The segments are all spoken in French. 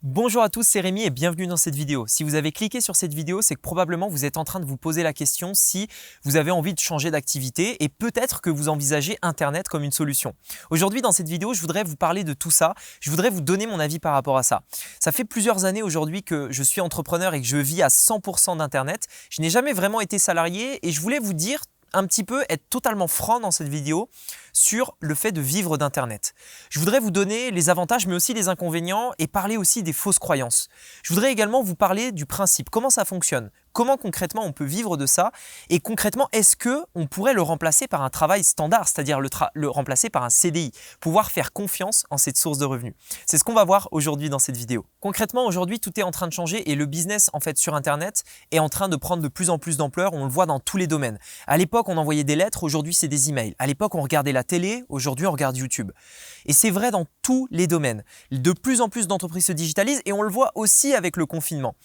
Bonjour à tous, c'est Rémi et bienvenue dans cette vidéo. Si vous avez cliqué sur cette vidéo, c'est que probablement vous êtes en train de vous poser la question si vous avez envie de changer d'activité et peut-être que vous envisagez Internet comme une solution. Aujourd'hui, dans cette vidéo, je voudrais vous parler de tout ça. Je voudrais vous donner mon avis par rapport à ça. Ça fait plusieurs années aujourd'hui que je suis entrepreneur et que je vis à 100% d'Internet. Je n'ai jamais vraiment été salarié et je voulais vous dire un petit peu, être totalement franc dans cette vidéo sur le fait de vivre d'Internet. Je voudrais vous donner les avantages mais aussi les inconvénients et parler aussi des fausses croyances. Je voudrais également vous parler du principe, comment ça fonctionne, comment concrètement on peut vivre de ça et concrètement est-ce qu'on pourrait le remplacer par un travail standard, c'est-à-dire le remplacer par un CDI, pouvoir faire confiance en cette source de revenus. C'est ce qu'on va voir aujourd'hui dans cette vidéo. Concrètement aujourd'hui tout est en train de changer et le business en fait sur Internet est en train de prendre de plus en plus d'ampleur, on le voit dans tous les domaines. À l'époque on envoyait des lettres, aujourd'hui c'est des emails. À l'époque on regardait la télé, aujourd'hui on regarde YouTube. Et c'est vrai dans tous les domaines. De plus en plus d'entreprises se digitalisent et on le voit aussi avec le confinement.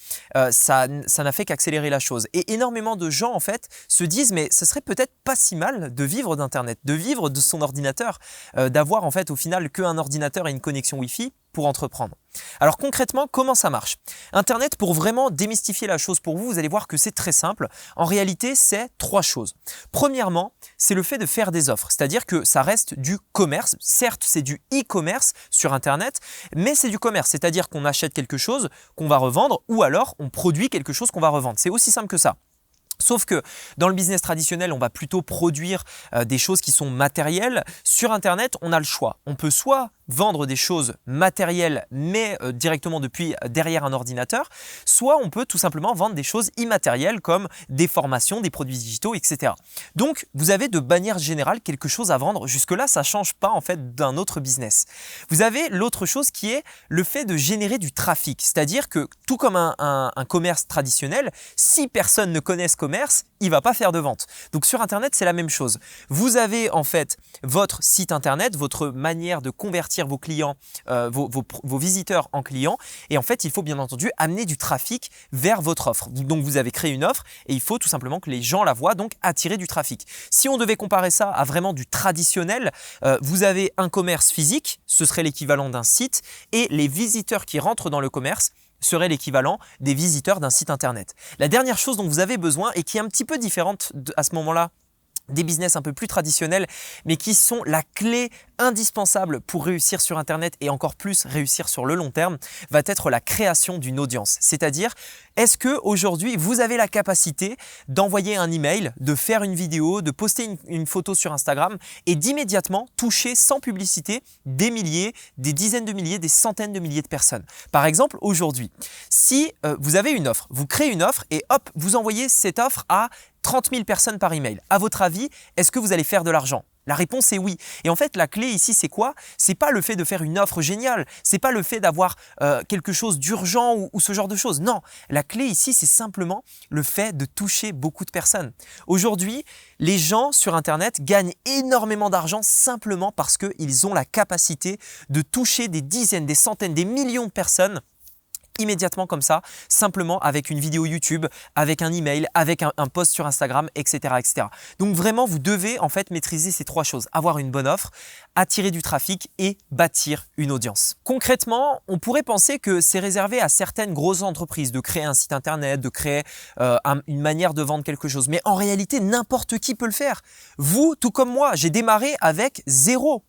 Ça n'a fait qu'accélérer la chose. Et énormément de gens en fait se disent mais ce serait peut-être pas si mal de vivre d'Internet, de vivre de son ordinateur, d'avoir en fait au final qu'un ordinateur et une connexion Wi-Fi pour entreprendre. Alors concrètement, comment ça marche? Internet, pour vraiment démystifier la chose pour vous, vous allez voir que c'est très simple. En réalité, c'est trois choses. Premièrement, c'est le fait de faire des offres, c'est-à-dire que ça reste du commerce. Certes, c'est du e-commerce sur Internet, mais c'est du commerce, c'est-à-dire qu'on achète quelque chose qu'on va revendre ou alors on produit quelque chose qu'on va revendre. C'est aussi simple que ça. Sauf que dans le business traditionnel, on va plutôt produire des choses qui sont matérielles. Sur Internet, on a le choix. On peut soit vendre des choses matérielles mais directement depuis derrière un ordinateur, soit on peut tout simplement vendre des choses immatérielles comme des formations, des produits digitaux, etc. Donc, vous avez de manière générale quelque chose à vendre. Jusque-là, ça ne change pas en fait d'un autre business. Vous avez l'autre chose qui est le fait de générer du trafic. C'est-à-dire que tout comme un commerce traditionnel, si personne ne connaît ce commerce, il ne va pas faire de vente. Donc sur Internet, c'est la même chose. Vous avez en fait votre site Internet, votre manière de convertir vos clients, vos visiteurs en clients. Et en fait, il faut bien entendu amener du trafic vers votre offre. Donc vous avez créé une offre et il faut tout simplement que les gens la voient, donc attirer du trafic. Si on devait comparer ça à vraiment du traditionnel, vous avez un commerce physique, ce serait l'équivalent d'un site, et les visiteurs qui rentrent dans le commerce serait l'équivalent des visiteurs d'un site internet. La dernière chose dont vous avez besoin et qui est un petit peu différente à ce moment-là des business un peu plus traditionnels, mais qui sont la clé indispensable pour réussir sur Internet et encore plus réussir sur le long terme, va être la création d'une audience. C'est-à-dire, est-ce qu'aujourd'hui, vous avez la capacité d'envoyer un email, de faire une vidéo, de poster une photo sur Instagram et d'immédiatement toucher sans publicité des milliers, des dizaines de milliers, des centaines de milliers de personnes. Par exemple, aujourd'hui, si vous avez une offre, vous créez une offre et hop, vous envoyez cette offre à 30 000 personnes par email. À votre avis, est-ce que vous allez faire de l'argent? La réponse est oui. Et en fait, la clé ici, c'est quoi? C'est pas le fait de faire une offre géniale. C'est pas le fait d'avoir quelque chose d'urgent ou ce genre de choses. Non, la clé ici, c'est simplement le fait de toucher beaucoup de personnes. Aujourd'hui, les gens sur Internet gagnent énormément d'argent simplement parce qu'ils ont la capacité de toucher des dizaines, des centaines, des millions de personnes immédiatement comme ça, simplement avec une vidéo YouTube, avec un email, avec un post sur Instagram, etc., etc. Donc vraiment, vous devez en fait maîtriser ces trois choses. Avoir une bonne offre, attirer du trafic et bâtir une audience. Concrètement, on pourrait penser que c'est réservé à certaines grosses entreprises de créer un site internet, de créer une manière de vendre quelque chose. Mais en réalité, n'importe qui peut le faire. Vous, tout comme moi, j'ai démarré avec zéro.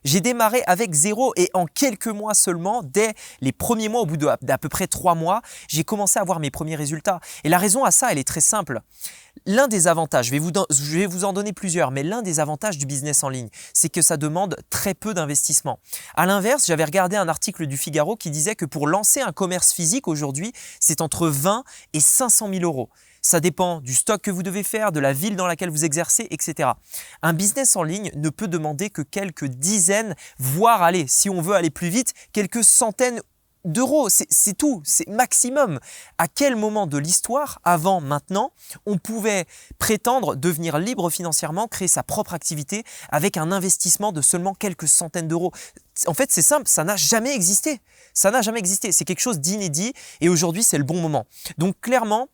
J'ai démarré avec zéro et en quelques mois seulement, dès les premiers mois, au bout d'à peu près 3 mois, j'ai commencé à voir mes premiers résultats. Et la raison à ça, elle est très simple. L'un des avantages, je vais vous en donner plusieurs, mais l'un des avantages du business en ligne, c'est que ça demande très peu d'investissement. À l'inverse, j'avais regardé un article du Figaro qui disait que pour lancer un commerce physique aujourd'hui, c'est entre 20 et 500 000 euros. Ça dépend du stock que vous devez faire, de la ville dans laquelle vous exercez, etc. Un business en ligne ne peut demander que quelques dizaines, voire aller, si on veut aller plus vite, quelques centaines d'euros. C'est tout, c'est maximum. À quel moment de l'histoire, avant, maintenant, on pouvait prétendre devenir libre financièrement, créer sa propre activité avec un investissement de seulement quelques centaines d'euros? En fait, c'est simple, ça n'a jamais existé. Ça n'a jamais existé. C'est quelque chose d'inédit et aujourd'hui, c'est le bon moment. Donc clairement,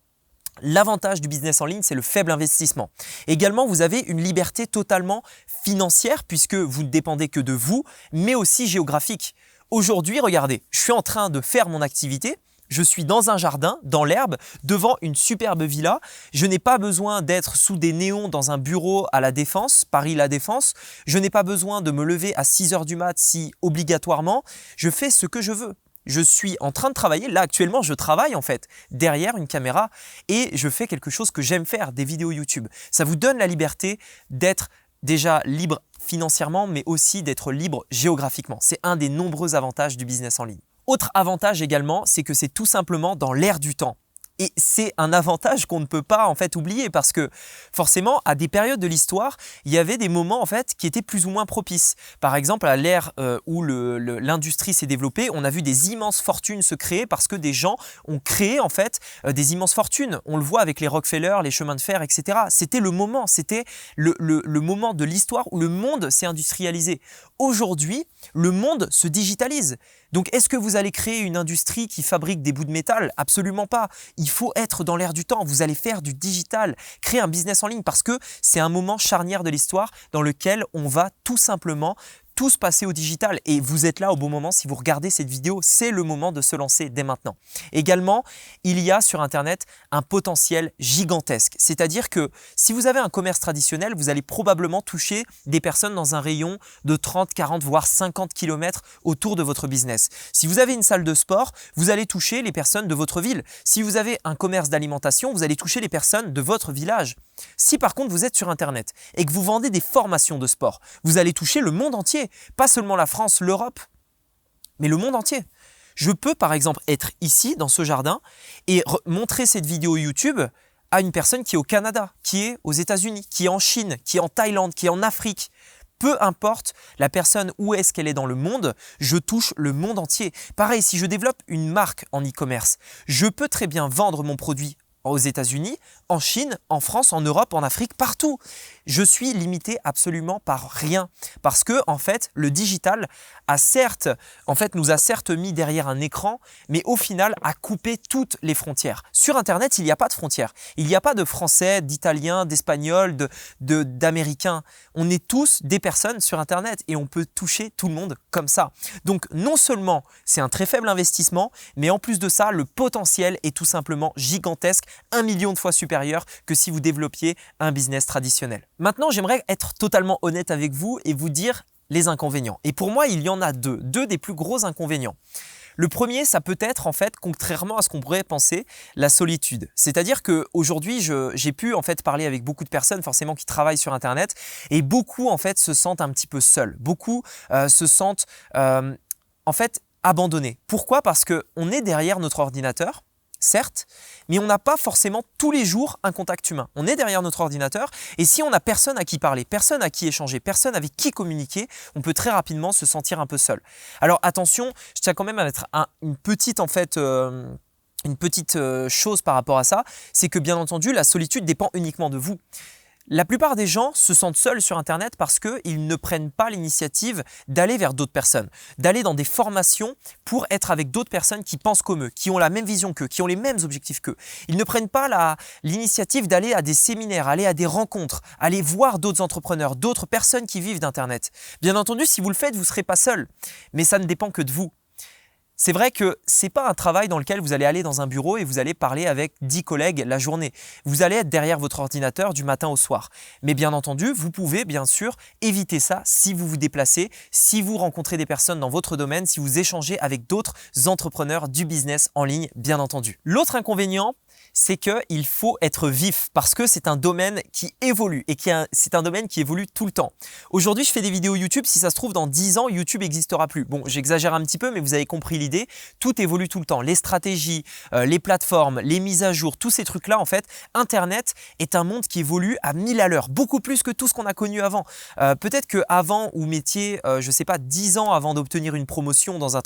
l'avantage du business en ligne, c'est le faible investissement. Également, vous avez une liberté totalement financière puisque vous ne dépendez que de vous, mais aussi géographique. Aujourd'hui, regardez, je suis en train de faire mon activité. Je suis dans un jardin, dans l'herbe, devant une superbe villa. Je n'ai pas besoin d'être sous des néons dans un bureau à La Défense, Paris La Défense. Je n'ai pas besoin de me lever à 6 heures du mat si obligatoirement. Je fais ce que je veux. Je suis en train de travailler. Là, actuellement, je travaille en fait derrière une caméra et je fais quelque chose que j'aime faire, des vidéos YouTube. Ça vous donne la liberté d'être déjà libre financièrement, mais aussi d'être libre géographiquement. C'est un des nombreux avantages du business en ligne. Autre avantage également, c'est que c'est tout simplement dans l'air du temps. Et c'est un avantage qu'on ne peut pas en fait oublier parce que forcément, à des périodes de l'histoire, il y avait des moments en fait qui étaient plus ou moins propices. Par exemple, à l'ère où l'industrie s'est développée, on a vu des immenses fortunes se créer parce que des gens ont créé en fait des immenses fortunes. On le voit avec les Rockefeller, les chemins de fer, etc. C'était le moment, c'était le moment de l'histoire où le monde s'est industrialisé. Aujourd'hui, le monde se digitalise. Donc, est-ce que vous allez créer une industrie qui fabrique des bouts de métal? Absolument pas. Il faut être dans l'air du temps. Vous allez faire du digital, créer un business en ligne parce que c'est un moment charnière de l'histoire dans lequel on va tout simplement tous passer au digital et vous êtes là au bon moment. Si vous regardez cette vidéo, c'est le moment de se lancer dès maintenant. Également, il y a sur Internet un potentiel gigantesque. C'est-à-dire que si vous avez un commerce traditionnel, vous allez probablement toucher des personnes dans un rayon de 30, 40, voire 50 km autour de votre business. Si vous avez une salle de sport, vous allez toucher les personnes de votre ville. Si vous avez un commerce d'alimentation, vous allez toucher les personnes de votre village. Si par contre vous êtes sur Internet et que vous vendez des formations de sport, vous allez toucher le monde entier. Pas seulement la France, l'Europe, mais le monde entier. Je peux par exemple être ici dans ce jardin et montrer cette vidéo YouTube à une personne qui est au Canada, qui est aux États-Unis, qui est en Chine, qui est en Thaïlande, qui est en Afrique. Peu importe la personne où est-ce qu'elle est dans le monde, je touche le monde entier. Pareil, si je développe une marque en e-commerce, je peux très bien vendre mon produit aux États-Unis, en Chine, en France, en Europe, en Afrique, partout. Je suis limité absolument par rien parce que en fait, le digital nous a certes mis derrière un écran, mais au final a coupé toutes les frontières. Sur Internet, il n'y a pas de frontières. Il n'y a pas de Français, d'Italiens, d'Espagnols, d'Américains. On est tous des personnes sur Internet et on peut toucher tout le monde comme ça. Donc non seulement c'est un très faible investissement, mais en plus de ça, le potentiel est tout simplement gigantesque, 1 million de fois supérieur que si vous développiez un business traditionnel. Maintenant, j'aimerais être totalement honnête avec vous et vous dire les inconvénients. Et pour moi, il y en a deux des plus gros inconvénients. Le premier, ça peut être en fait, contrairement à ce qu'on pourrait penser, la solitude. C'est-à-dire qu'aujourd'hui, j'ai pu en fait parler avec beaucoup de personnes forcément qui travaillent sur Internet et beaucoup en fait se sentent un petit peu seuls. Beaucoup se sentent en fait abandonnés. Pourquoi? Parce qu'on est derrière notre ordinateur, certes, mais on n'a pas forcément tous les jours un contact humain. On est derrière notre ordinateur et si on n'a personne à qui parler, personne à qui échanger, personne avec qui communiquer, on peut très rapidement se sentir un peu seul. Alors attention, je tiens quand même à mettre une petite chose par rapport à ça, c'est que bien entendu, la solitude dépend uniquement de vous. La plupart des gens se sentent seuls sur Internet parce qu'ils ne prennent pas l'initiative d'aller vers d'autres personnes, d'aller dans des formations pour être avec d'autres personnes qui pensent comme eux, qui ont la même vision qu'eux, qui ont les mêmes objectifs qu'eux. Ils ne prennent pas l'initiative d'aller à des séminaires, aller à des rencontres, aller voir d'autres entrepreneurs, d'autres personnes qui vivent d'Internet. Bien entendu, si vous le faites, vous ne serez pas seul, mais ça ne dépend que de vous. C'est vrai que ce n'est pas un travail dans lequel vous allez aller dans un bureau et vous allez parler avec 10 collègues la journée. Vous allez être derrière votre ordinateur du matin au soir. Mais bien entendu, vous pouvez bien sûr éviter ça si vous vous déplacez, si vous rencontrez des personnes dans votre domaine, si vous échangez avec d'autres entrepreneurs du business en ligne, bien entendu. L'autre inconvénient, c'est qu'il faut être vif parce que c'est un domaine qui évolue et c'est un domaine qui évolue tout le temps. Aujourd'hui, je fais des vidéos YouTube. Si ça se trouve, dans 10 ans, YouTube n'existera plus. Bon, j'exagère un petit peu, mais vous avez compris l'idée. Tout évolue tout le temps. Les stratégies, les plateformes, les mises à jour, tous ces trucs-là, en fait, Internet est un monde qui évolue à 1000 à l'heure, beaucoup plus que tout ce qu'on a connu avant. Peut-être qu'avant, vous mettiez, je ne sais pas, 10 ans avant d'obtenir une promotion dans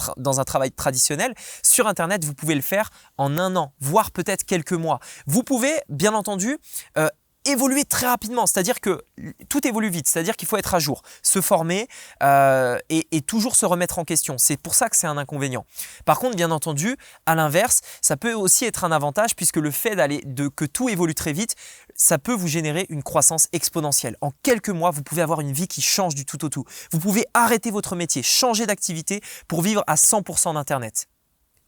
un travail traditionnel. Sur Internet, vous pouvez le faire en 1 an, voire peut-être quelques mois. Vous pouvez, bien entendu, évoluer très rapidement, c'est-à-dire que tout évolue vite, c'est-à-dire qu'il faut être à jour, se former et toujours se remettre en question. C'est pour ça que c'est un inconvénient. Par contre, bien entendu, à l'inverse, ça peut aussi être un avantage puisque le fait que tout évolue très vite, ça peut vous générer une croissance exponentielle. En quelques mois, vous pouvez avoir une vie qui change du tout au tout. Vous pouvez arrêter votre métier, changer d'activité pour vivre à 100% d'Internet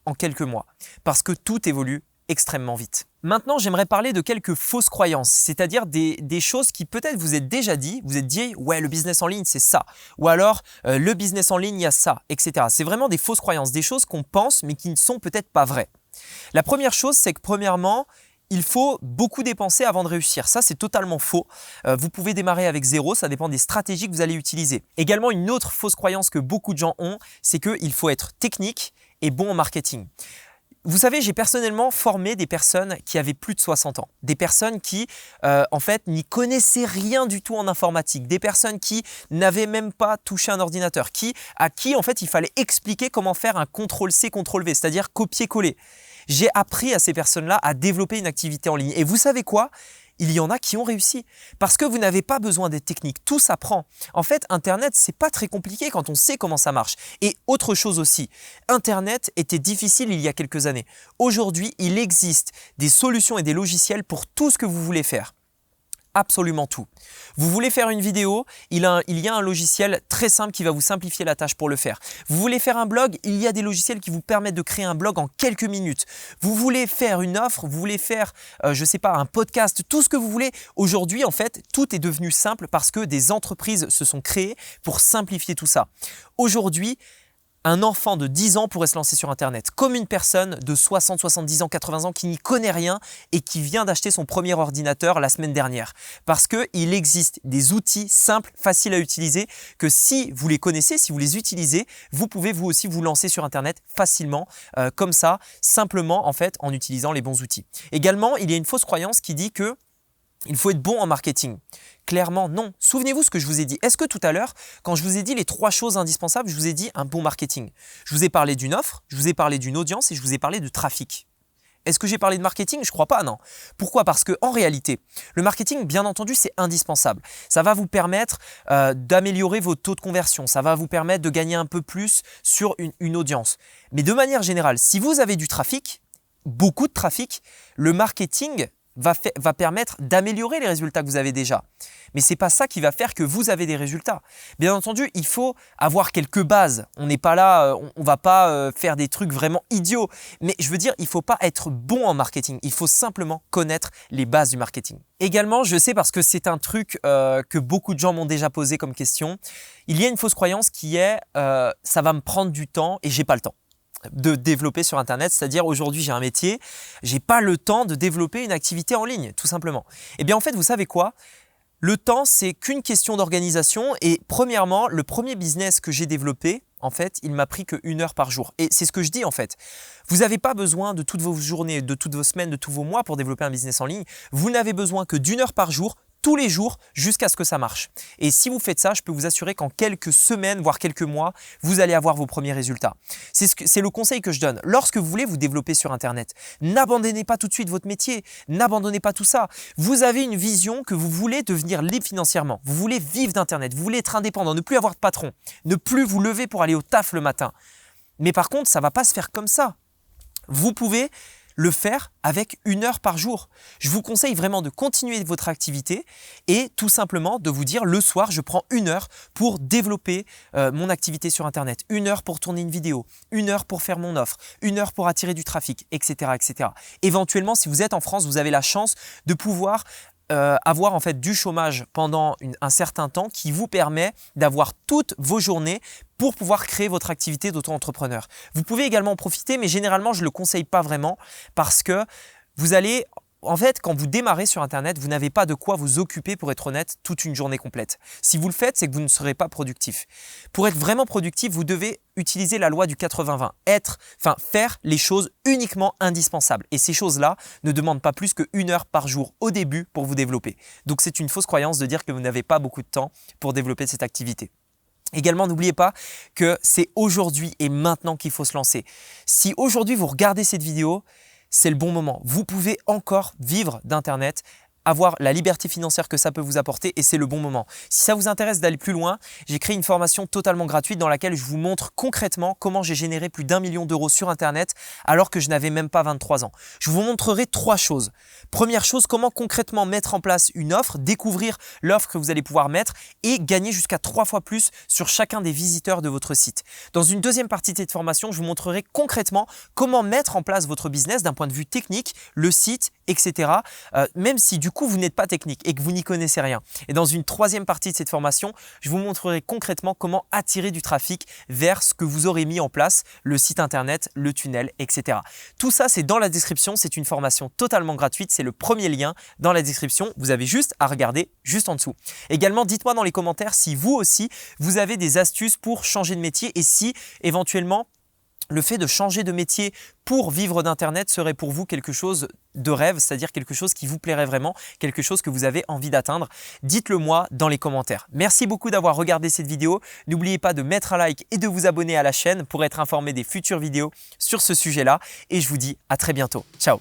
en quelques mois parce que tout évolue extrêmement vite. Maintenant, j'aimerais parler de quelques fausses croyances, c'est-à-dire des choses qui peut-être vous êtes déjà dit, vous êtes dit « ouais, le business en ligne, c'est ça » ou alors « le business en ligne, il y a ça », etc. C'est vraiment des fausses croyances, des choses qu'on pense mais qui ne sont peut-être pas vraies. La première chose, c'est que premièrement, il faut beaucoup dépenser avant de réussir. Ça, c'est totalement faux. Vous pouvez démarrer avec zéro, ça dépend des stratégies que vous allez utiliser. Également, une autre fausse croyance que beaucoup de gens ont, c'est qu'il faut être technique et bon en marketing. Vous savez, j'ai personnellement formé des personnes qui avaient plus de 60 ans, des personnes qui, en fait, n'y connaissaient rien du tout en informatique, des personnes qui n'avaient même pas touché un ordinateur, à qui, en fait, il fallait expliquer comment faire un CTRL-C, CTRL-V, c'est-à-dire copier-coller. J'ai appris à ces personnes-là à développer une activité en ligne. Et vous savez quoi ? Il y en a qui ont réussi parce que vous n'avez pas besoin d'être technique, tout s'apprend. En fait, Internet, c'est pas très compliqué quand on sait comment ça marche. Et autre chose aussi, Internet était difficile il y a quelques années. Aujourd'hui, il existe des solutions et des logiciels pour tout ce que vous voulez faire. Absolument tout. Vous voulez faire une vidéo, il y a un logiciel très simple qui va vous simplifier la tâche pour le faire. Vous voulez faire un blog, il y a des logiciels qui vous permettent de créer un blog en quelques minutes. Vous voulez faire une offre, vous voulez faire, je sais pas, un podcast, tout ce que vous voulez. Aujourd'hui, en fait, tout est devenu simple parce que des entreprises se sont créées pour simplifier tout ça. Aujourd'hui, un enfant de 10 ans pourrait se lancer sur Internet, comme une personne de 60, 70 ans, 80 ans qui n'y connaît rien et qui vient d'acheter son premier ordinateur la semaine dernière. Parce qu'il existe des outils simples, faciles à utiliser, que si vous les connaissez, si vous les utilisez, vous pouvez vous aussi vous lancer sur Internet facilement, comme ça, simplement en fait, en utilisant les bons outils. Également, il y a une fausse croyance qui dit que il faut être bon en marketing. Clairement, non. Souvenez-vous ce que je vous ai dit. Est-ce que tout à l'heure, quand je vous ai dit les 3 choses indispensables, je vous ai dit un bon marketing? Je vous ai parlé d'une offre, je vous ai parlé d'une audience et je vous ai parlé de trafic. Est-ce que j'ai parlé de marketing? Je crois pas, non. Pourquoi? Parce qu'en réalité, le marketing, bien entendu, c'est indispensable. Ça va vous permettre d'améliorer vos taux de conversion. Ça va vous permettre de gagner un peu plus sur une audience. Mais de manière générale, si vous avez du trafic, beaucoup de trafic, le marketing va permettre d'améliorer les résultats que vous avez déjà. Mais ce n'est pas ça qui va faire que vous avez des résultats. Bien entendu, il faut avoir quelques bases. On n'est pas là, on ne va pas faire des trucs vraiment idiots. Mais je veux dire, il ne faut pas être bon en marketing. Il faut simplement connaître les bases du marketing. Également, je sais parce que c'est un truc que beaucoup de gens m'ont déjà posé comme question. Il y a une fausse croyance qui est ça va me prendre du temps et j'ai pas le temps de développer sur Internet, c'est-à-dire aujourd'hui j'ai un métier, j'ai pas le temps de développer une activité en ligne, tout simplement. Eh bien en fait, vous savez quoi? Le temps, c'est qu'une question d'organisation et premièrement, le premier business que j'ai développé, en fait, il m'a pris que 1 heure par jour. Et c'est ce que je dis en fait. Vous n'avez pas besoin de toutes vos journées, de toutes vos semaines, de tous vos mois pour développer un business en ligne. Vous n'avez besoin que d'1 heure par jour, tous les jours jusqu'à ce que ça marche. Et si vous faites ça, je peux vous assurer qu'en quelques semaines, voire quelques mois, vous allez avoir vos premiers résultats. C'est le conseil que je donne. Lorsque vous voulez vous développer sur Internet, n'abandonnez pas tout de suite votre métier, n'abandonnez pas tout ça. Vous avez une vision que vous voulez devenir libre financièrement. Vous voulez vivre d'Internet, vous voulez être indépendant, ne plus avoir de patron, ne plus vous lever pour aller au taf le matin. Mais par contre, ça ne va pas se faire comme ça. Vous pouvez le faire avec 1 heure par jour. Je vous conseille vraiment de continuer votre activité et tout simplement de vous dire le soir, je prends 1 heure pour développer mon activité sur Internet, 1 heure pour tourner une vidéo, 1 heure pour faire mon offre, 1 heure pour attirer du trafic, etc., etc. Éventuellement, si vous êtes en France, vous avez la chance de pouvoir avoir en fait du chômage pendant un certain temps qui vous permet d'avoir toutes vos journées pour pouvoir créer votre activité d'auto-entrepreneur. Vous pouvez également en profiter, mais généralement, je ne le conseille pas vraiment parce que vous allez… En fait, quand vous démarrez sur Internet, vous n'avez pas de quoi vous occuper, pour être honnête, toute une journée complète. Si vous le faites, c'est que vous ne serez pas productif. Pour être vraiment productif, vous devez utiliser la loi du 80-20. Faire les choses uniquement indispensables. Et ces choses-là ne demandent pas plus que 1 heure par jour au début pour vous développer. Donc, c'est une fausse croyance de dire que vous n'avez pas beaucoup de temps pour développer cette activité. Également, n'oubliez pas que c'est aujourd'hui et maintenant qu'il faut se lancer. Si aujourd'hui, vous regardez cette vidéo, c'est le bon moment. Vous pouvez encore vivre d'Internet avoir la liberté financière que ça peut vous apporter et c'est le bon moment. Si ça vous intéresse d'aller plus loin, j'ai créé une formation totalement gratuite dans laquelle je vous montre concrètement comment j'ai généré plus d'1 million d'euros sur Internet alors que je n'avais même pas 23 ans. Je vous montrerai 3 choses. Première chose, comment concrètement mettre en place une offre, découvrir l'offre que vous allez pouvoir mettre et gagner jusqu'à 3 fois plus sur chacun des visiteurs de votre site. Dans une deuxième partie de cette formation, je vous montrerai concrètement comment mettre en place votre business d'un point de vue technique, le site, etc. Même si du coup vous n'êtes pas technique et que vous n'y connaissez rien. Et dans une troisième partie de cette formation, je vous montrerai concrètement comment attirer du trafic vers ce que vous aurez mis en place, le site internet, le tunnel, etc. Tout ça, c'est dans la description. C'est une formation totalement gratuite. C'est le premier lien dans la description. Vous avez juste à regarder juste en dessous. Également, dites-moi dans les commentaires si vous aussi, vous avez des astuces pour changer de métier et si éventuellement, le fait de changer de métier pour vivre d'Internet serait pour vous quelque chose de rêve, c'est-à-dire quelque chose qui vous plairait vraiment, quelque chose que vous avez envie d'atteindre. Dites-le moi dans les commentaires. Merci beaucoup d'avoir regardé cette vidéo. N'oubliez pas de mettre un like et de vous abonner à la chaîne pour être informé des futures vidéos sur ce sujet-là. Et je vous dis à très bientôt. Ciao!